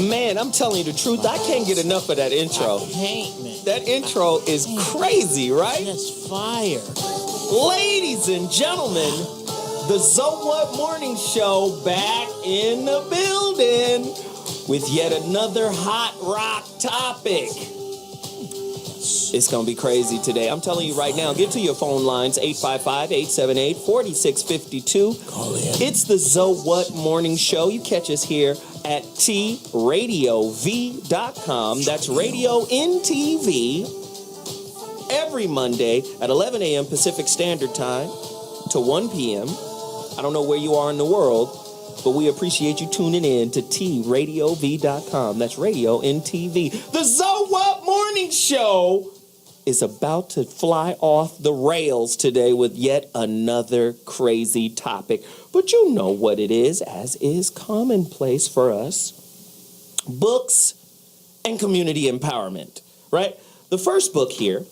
Man, I'm telling you the truth. I can't get enough of that intro. I can't, man. That intro is crazy, right? That's fire. Ladies and gentlemen, the ZWMS Morning Show back in the building with yet another hot rock topic. It's going to be crazy today. I'm telling you right now, get to your phone lines, 855-878-4652. Call in. It's the ZWMS Morning Show. You catch us here at tradiov.com. That's Radio NTV. Every Monday at 11 a.m. Pacific Standard Time to 1 p.m. I don't know where you are in the world, but we appreciate you tuning in to tradiov.com. That's Radio NTV. The ZWMS Morning Show is about to fly off the rails today with yet another crazy topic. But you know what it is, as is commonplace for us. Books and community empowerment, right? The first book here,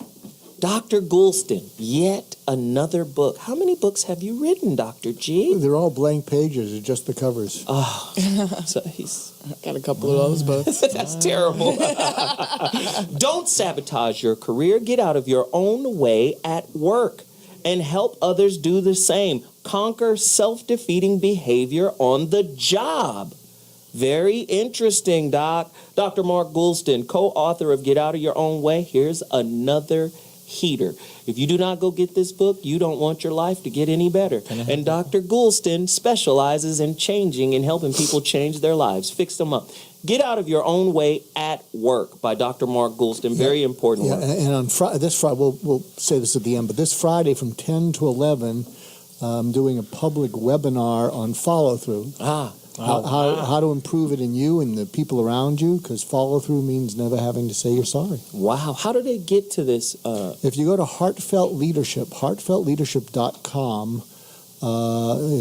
Dr. Goulston, yet another book. How many books have you written, Dr. G? They're all blank pages, it's just the covers. Oh, so he's Got a couple of those books. that's terrible. Don't sabotage your career. Get out of your own way at work and help others do the same. Conquer self-defeating behavior on the job. Very interesting, Doc. Dr. Mark Goulston, co-author of Get Out of Your Own Way. Here's another heater. If you do not go get this book, you don't want your life to get any better. And Dr. Goulston specializes in changing and helping people change their lives. Fix them up. Get Out of Your Own Way at Work by Dr. Mark Goulston. Very important Yeah, one. and on this Friday, we'll say this at the end, but this Friday from 10 to 11, I'm doing a public webinar on follow-through. How to improve it in you and the people around you, because follow-through means never having to say you're sorry. Wow. How do they get to this? If you go to Heartfelt Leadership, heartfeltleadership.com,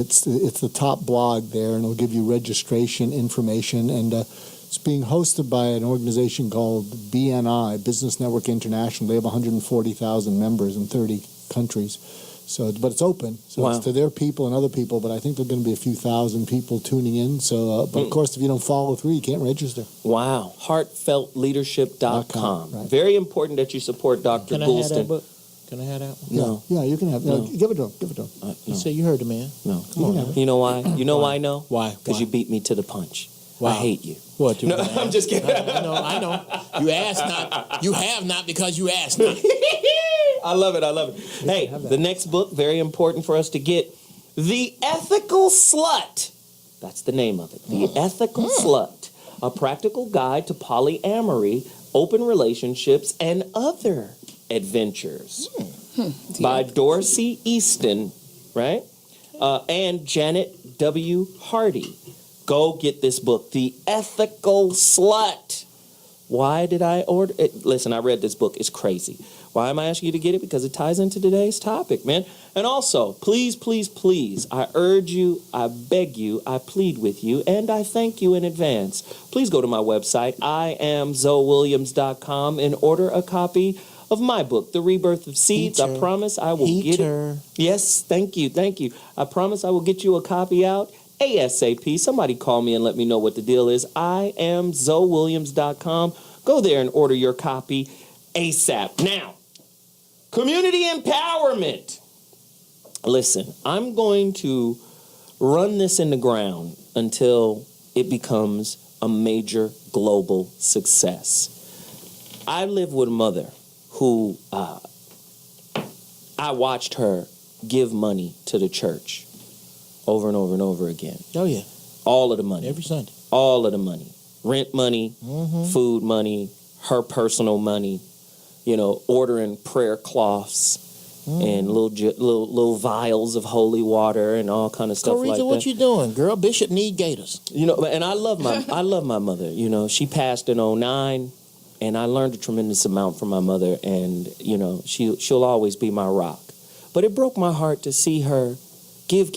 it's the top blog there, and it'll give you registration information. And it's being hosted by an organization called BNI, Business Network International. They have 140,000 members in 30 countries. So, but it's open, so Wow. it's to their people and other people. But I think there are going to be a few thousand people tuning in. So, but of course, if you don't follow through, you can't register. Wow. Heartfeltleadership.com. Right. Very important that you support Dr. Can I have that Goulston. book? Can I have that one? No. Yeah, you can have. No. Give it to him. Give it to him. You say you heard the man. No. Come on, man. You know why? You know why I know? Why? Because Why? you beat me to the punch. Wow. I hate you. What? No, I'm just kidding. I know. You asked not. You have not because you asked not. I love it. Hey, the next book, very important for us to get. The Ethical Slut. That's the name of it. The Ethical Slut. A practical guide to polyamory, open relationships, and other adventures. By Dorsey Easton, right? And Janet W. Hardy. Go get this book, The Ethical Slut. Why did I order it? Listen, I read this book. It's crazy. Why am I asking you to get it? Because it ties into today's topic, man. And also, please, please, please, I urge you, I beg you, I plead with you, and I thank you in advance. Please go to my website, IamZoeWilliams.com, and order a copy of my book, The Rebirth of Seeds. I promise I will get it. Yes, thank you. I promise I will get you a copy out ASAP. Somebody call me and let me know what the deal is. IamZoeWilliams.com. Go there and order your copy ASAP. Now, community empowerment. Listen, I'm going to run this in the ground until it becomes a major global success. I live with a mother who I watched her give money to the church over and over and over again. Oh yeah, all of the money. every Sunday. All of the money. Rent money, food money, her personal money. Ordering prayer cloths and little vials of holy water and all kind of stuff like that. What you doing, girl? Bishop need gators. And I love my mother. She passed in 2009. And I learned a tremendous amount from my mother, and, she'll always be my rock. But it broke my heart to see her give,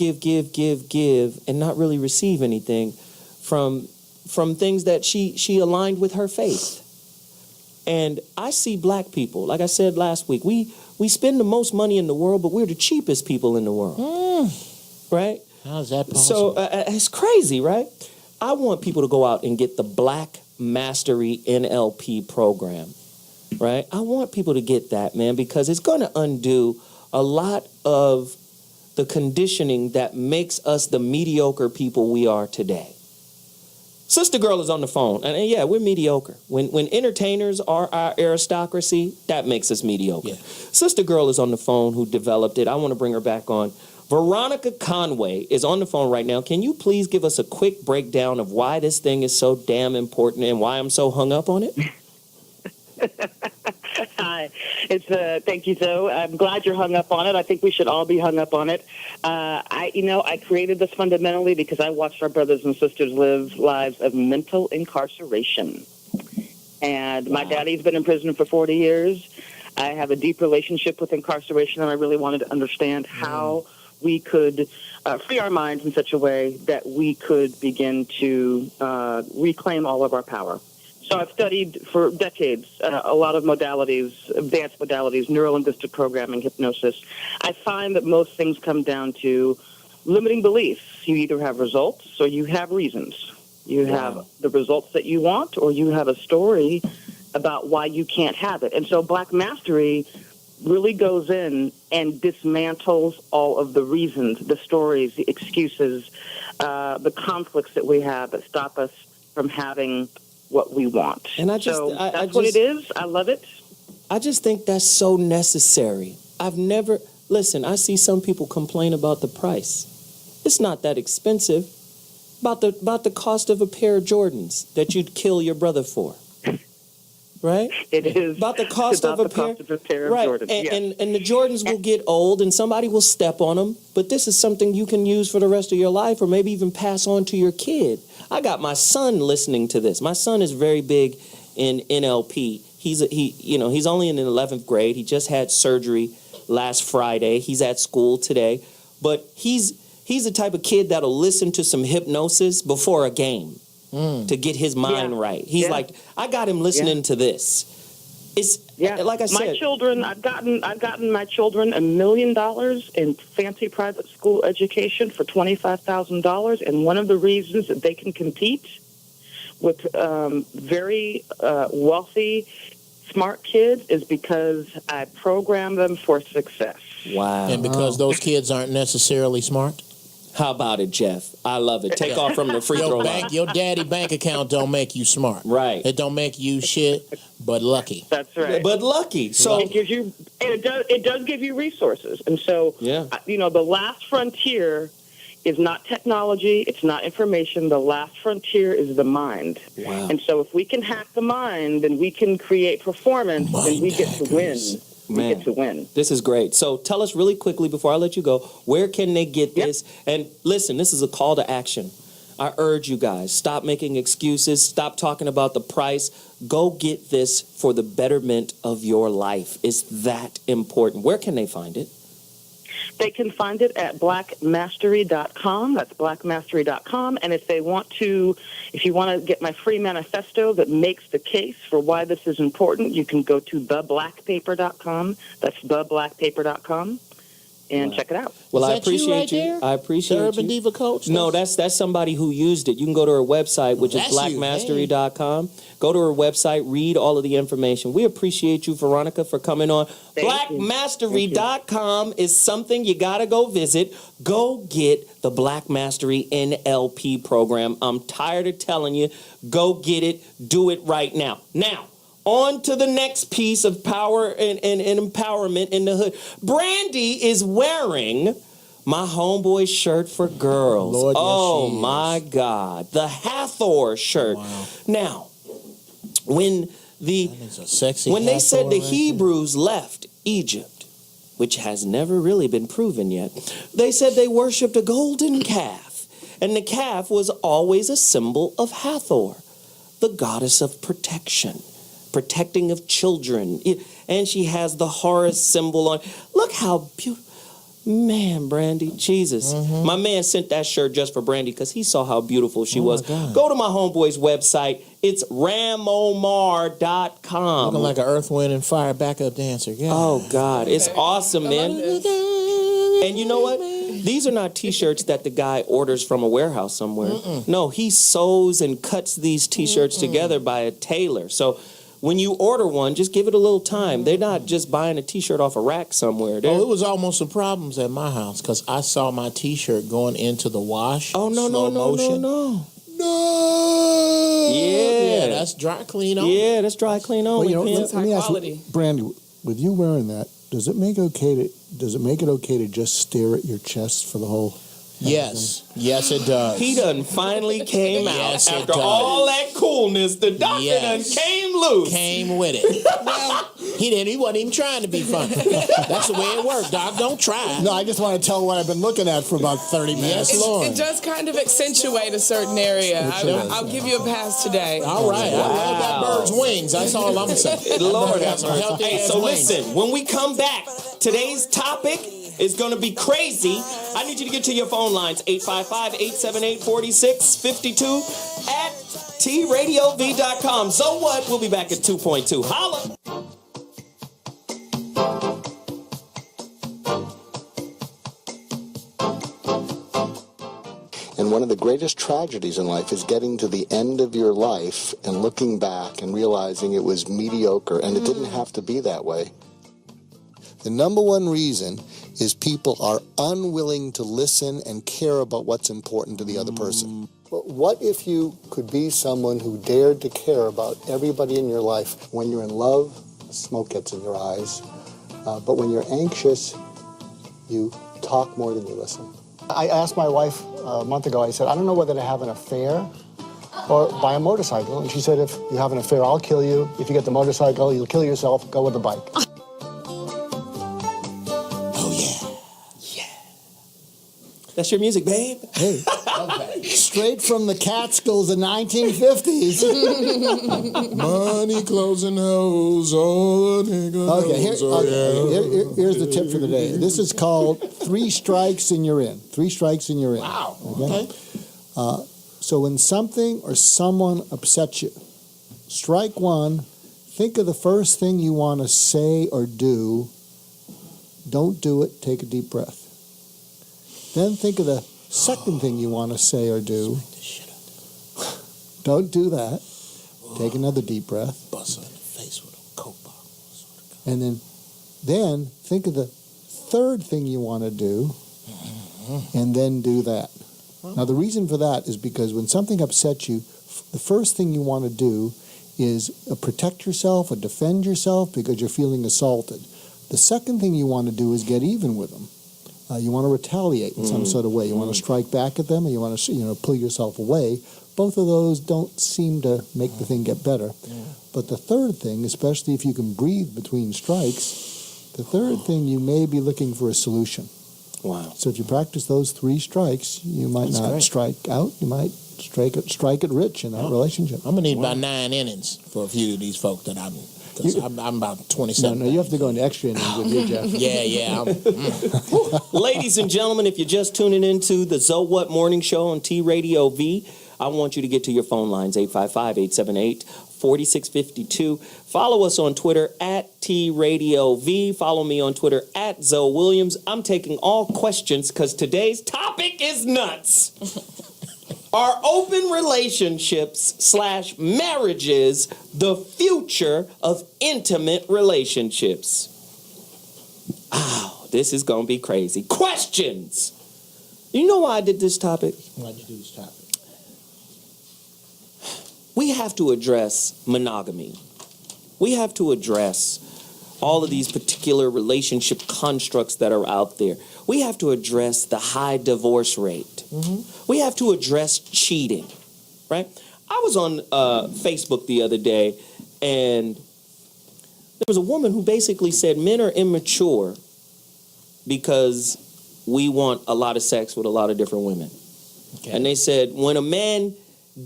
and not really receive anything from things that she aligned with her faith. And I see black people, like I said last week, we spend the most money in the world, but we're the cheapest people in the world. Right? How is that possible? So it's crazy, right? I want people to go out and get the Black Mastery NLP program, right? I want people to get that, man, because it's going to undo a lot of the conditioning that makes us the mediocre people we are today. Sister Girl is on the phone, and yeah, we're mediocre. When entertainers are our aristocracy, that makes us mediocre. Yeah. Sister Girl is on the phone, who developed it. I want to bring her back on. Veronica Conway is on the phone right now. Can you please give us a quick breakdown of why this thing is so damn important and why I'm so hung up on it? Hi, thank you, Zoe. I'm glad you're hung up on it. I think we should all be hung up on it. I created this fundamentally because I watched our brothers and sisters live lives of mental incarceration. And my daddy's been in prison for 40 years. I have a deep relationship with incarceration, and I really wanted to understand how we could free our minds in such a way that we could begin to reclaim all of our power. So I've studied for decades a lot of modalities, advanced modalities, neurolinguistic programming, hypnosis. I find that most things come down to limiting beliefs. You either have results or you have reasons. You have the results that you want, or you have a story about why you can't have it. And so Black Mastery really goes in and dismantles all of the reasons, the stories, the excuses, the conflicts that we have that stop us from having what we want. And that's what it is. I love it. I just think that's so necessary. I see some people complain about the price. It's not that expensive. About the cost of a pair of Jordans that you'd kill your brother for. Right? It is. About the cost of a pair of Jordans. And the Jordans will get old and somebody will step on them, but this is something you can use for the rest of your life, or maybe even pass on to your kid. I got my son listening to this. My son is very big in NLP. He's only in the 11th grade. He just had surgery last Friday. He's at school today, but he's the type of kid that'll listen to some hypnosis before a game. To get his mind right. He's like, I got him listening to this. It's like I said. My children, I've gotten my children $1 million in fancy private school education for $25,000, and one of the reasons that they can compete with very wealthy, smart kids is because I program them for success. Wow. And because those kids aren't necessarily smart? How about it, Jeff? I love it. Take off from the free throw line. Your daddy bank account don't make you smart. Right. It don't make you shit, but lucky. That's right. But lucky. So it gives you, and it does give you resources. And so, the last frontier is not technology. It's not information. The last frontier is the mind. Wow. And so if we can hack the mind, then we can create performance, and we get to win. Man, we get to win. This is great. So tell us really quickly before I let you go, where can they get this? And listen, this is a call to action. I urge you guys, stop making excuses. Stop talking about the price. Go get this for the betterment of your life. It's that important. Where can they find it? They can find it at blackmastery.com. That's blackmastery.com. And if you want to get my free manifesto that makes the case for why this is important, you can go to theblackpaper.com. That's theblackpaper.com. And check it out. Well, I appreciate you. I appreciate you. The Urban Diva Coach? No, that's somebody who used it. You can go to her website, which is blackmastery.com. Go to her website, read all of the information. We appreciate you, Veronica, for coming on. Blackmastery.com is something you got to go visit. Go get the Black Mastery NLP program. I'm tired of telling you, go get it. Do it right now. Now, on to the next piece of power and empowerment in the hood. Brandi is wearing my homeboy shirt for girls. Lord, yes, my God. The Hathor shirt. Wow. Now, when they said the Hebrews left Egypt, which has never really been proven yet, they said they worshipped a golden calf. And the calf was always a symbol of Hathor, the goddess of protection. Protecting of children. And she has the Horus symbol on. Look how beautiful. Man, Brandi, Jesus. Mm-hmm. My man sent that shirt just for Brandi because he saw how beautiful she was. Go to my homeboy's website. It's ramomar.com. Looking like an Earth, Wind, and Fire backup dancer. Yeah. Oh, God. It's awesome, man. And you know what? These are not T-shirts that the guy orders from a warehouse somewhere. No, he sews and cuts these T-shirts together by a tailor. So when you order one, just give it a little time. They're not just buying a T-shirt off a rack somewhere. Oh, it was almost some problems at my house because I saw my T-shirt going into the wash. Oh, no. Yeah, that's dry clean on. Yeah, that's dry clean on. Well, let me ask you, Brandi, with you wearing that, does it make it okay to just stare at your chest for the whole? Yes, it does. He done finally came out Yes, it after does. all that coolness. The doctor done came loose. Came with it. Well, he wasn't even trying to be funny. That's the way it worked, Doc. Don't try. No, I just want to tell what I've been looking at for about 30 minutes. Yes, Lord. It does kind of accentuate a certain area. I'll give you a pass today. All right. I love that bird's wings. That's all I'm saying. Lord have some mercy. healthy Hey, ass so wings. listen, when we come back, today's topic is going to be crazy. I need you to get to your phone lines, 855-878-4652 at tradiov.com. So what? We'll be back at 2.2. Holla! And one of the greatest tragedies in life is getting to the end of your life and looking back and realizing it was mediocre, and it didn't have to be that way. The number one reason is people are unwilling to listen and care about what's important to the other person. But what if you could be someone who dared to care about everybody in your life? When you're in love, smoke gets in your eyes. But when you're anxious, you talk more than you listen. I asked my wife a month ago, I said, I don't know whether to have an affair or buy a motorcycle. And she said, if you have an affair, I'll kill you. If you get the motorcycle, you'll kill yourself. Go with the bike. That's your music, babe. Hey, straight from the Catskills in 1950s. Money, clothes, and hoes, all the niggas. Here's the tip for the day. This is called 3 strikes and you're in. 3 strikes and you're in. Wow. Okay. So when something or someone upsets you, strike 1, think of the first thing you want to say or do. Don't do it. Take a deep breath. Then think of the second thing you want to say or do. Don't do that. Take another deep breath. Bust her in the face with a Coke bottle. And then think of the third thing you want to do, and then do that. Now, the reason for that is because when something upsets you, the first thing you want to do is protect yourself or defend yourself because you're feeling assaulted. The second thing you want to do is get even with them. You want to retaliate in some sort of way. You want to strike back at them, or you want to, pull yourself away. Both of those don't seem to make the thing get better. But the third thing, especially if you can breathe between strikes, the third thing, you may be looking for a solution. Wow. So if you practice those 3 strikes, you might not strike out. You might strike it rich in that relationship. I'm going to need about 9 innings for a few of these folk that I'm about 27. No, you have to go into extra innings with you, Jeff. Yeah. Ladies and gentlemen, if you're just tuning into the So What Morning Show on T Radio V, I want you to get to your phone lines, 855-878-4652. Follow us on Twitter at T Radio V. Follow me on Twitter at Zoe Williams. I'm taking all questions because today's topic is nuts. Are open relationships / marriages the future of intimate relationships? Wow, this is going to be crazy. Questions. You know why I did this topic? Why'd you do this topic? We have to address monogamy. We have to address all of these particular relationship constructs that are out there. We have to address the high divorce rate. We have to address cheating, right? I was on Facebook the other day, and there was a woman who basically said men are immature because we want a lot of sex with a lot of different women. Okay. And they said when a man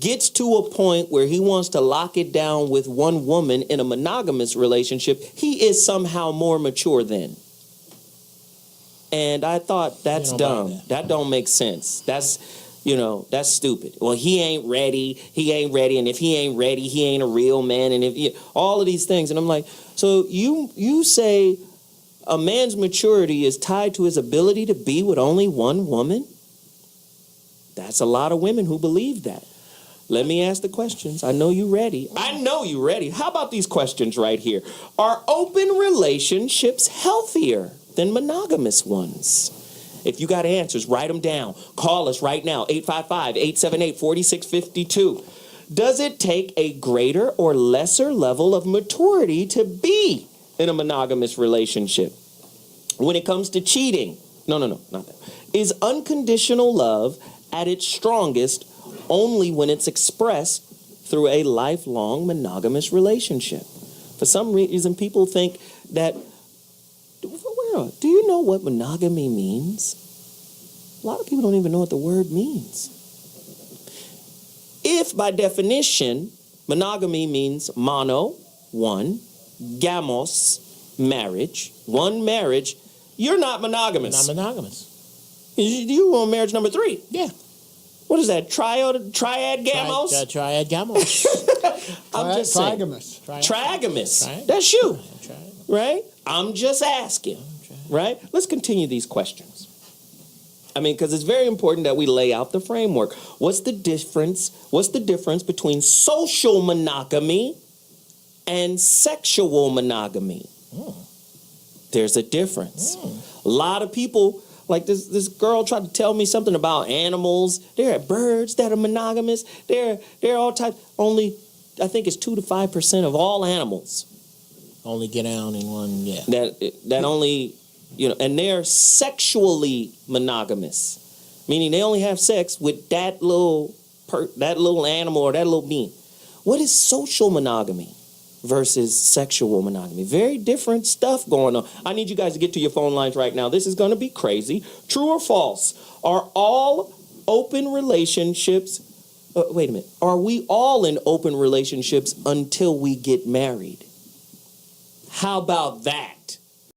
gets to a point where he wants to lock it down with one woman in a monogamous relationship, he is somehow more mature then. And I thought, that's dumb. That don't make sense. That's stupid. Well, he ain't ready. And if he ain't ready, he ain't a real man. And if all of these things. And I'm like, so you say a man's maturity is tied to his ability to be with only one woman? That's a lot of women who believe that. Let me ask the questions. I know you ready. How about these questions right here? Are open relationships healthier than monogamous ones? If you got answers, write them down. Call us right now, 855-878-4652. Does it take a greater or lesser level of maturity to be in a monogamous relationship? When it comes to cheating, no, not that. Is unconditional love at its strongest only when it's expressed through a lifelong monogamous relationship? For some reason, people think that, do you know what monogamy means? A lot of people don't even know what the word means. If, by definition, monogamy means mono, one, gamos, marriage, one marriage, you're not monogamous. Not monogamous. You want marriage number 3. Yeah. What is that? Triad gamos? Triad gamos. I'm just saying. Trigamous. Trigamous. Triad. That's you. Triad. Right? I'm just asking. Right? Let's continue these questions. I mean, because it's very important that we lay out the framework. What's the difference between social monogamy and sexual monogamy? There's a difference. A lot of people, like this girl tried to tell me something about animals. There are birds that are monogamous. There are all types. Only, I think it's 2 to 5% of all animals. Only get down in one, yeah. That only, and they're sexually monogamous, meaning they only have sex with that little animal or that little being. What is social monogamy versus sexual monogamy? Very different stuff going on. I need you guys to get to your phone lines right now. This is going to be crazy. True or false? Are all open relationships, wait a minute, are we all in open relationships until we get married? How about that?